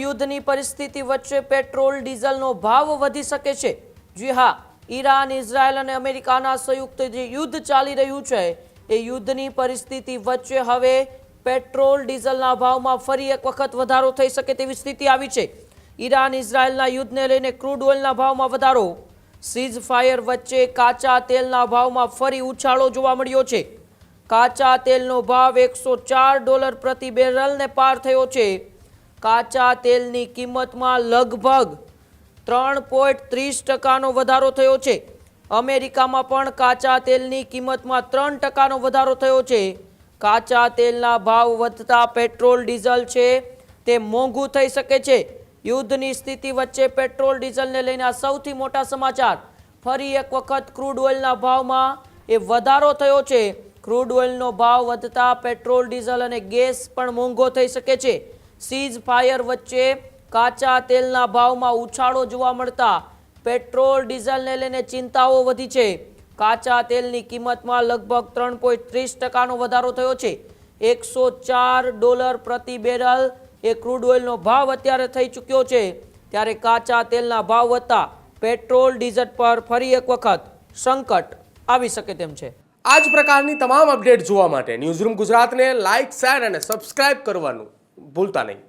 યુદ્ધની પરિસ્થિતિ વચ્ચે પેટ્રોલ ડીઝલનો ભાવ વધી શકે છે। જી હા, ઈરાન, ઇઝરાયલ અને અમેરિકાના સંયુક્ત જે યુદ્ધ ચાલી રહ્યું છે એ યુદ્ધની પરિસ્થિતિ વચ્ચે હવે પેટ્રોલ ડીઝલના ભાવમાં ફરી એક વખત વધારો થઈ શકે તેવી સ્થિતિ આવી છે। ઈરાન ઇઝરાયલના યુદ્ધને લઈને ક્રૂડ ઓઇલના ભાવમાં વધારો, સીઝ ફાયર વચ્ચે કાચા તેલના ભાવમાં ફરી ઉછાળો જોવા મળ્યો છે। કાચા તેલનો ભાવ $104 પ્રતિ બેરલને પાર થયો છે। કાચા તેલની કિંમતમાં લગભગ 3.30% વધારો થયો છે। અમેરિકામાં પણ કાચા તેલની કિંમતમાં 3% વધારો થયો છે। કાચા તેલના ભાવ વધતા પેટ્રોલ ડીઝલ છે તે મોંઘું થઈ શકે છે। યુદ્ધની સ્થિતિ વચ્ચે પેટ્રોલ ડીઝલને લઈને આ સૌથી મોટા સમાચાર। ફરી એક વખત ક્રૂડ ઓઇલના ભાવમાં એ વધારો થયો છે। ક્રૂડ ઓઇલનો ભાવ વધતા પેટ્રોલ ડીઝલ અને ગેસ પણ મોંઘો થઈ શકે છે। સીઝ ફાયર વચ્ચે કાચા તેલના ભાવમાં ઉછાળો જોવા મળતા પેટ્રોલ ડીઝલને લઈને ચિંતાઓ વધી છે। કાચા તેલની કિંમતમાં લગભગ 3.30% વધારો થયો છે। $104 પ્રતિ બેરલ એ ક્રૂડ ઓઇલનો ભાવ અત્યારે થઈ ચૂક્યો છે। ત્યારે કાચા તેલના ભાવ વધતા પેટ્રોલ ડીઝલ પર ફરી એક વખત સંકટ આવી શકે તેમ છે। આ જ પ્રકારની તમામ અપડેટ જોવા માટે ન્યૂઝરૂમ ગુજરાતને લાઇક, શેર અને સબસ્ક્રાઇબ કરવાનું ભૂલતા નહીં।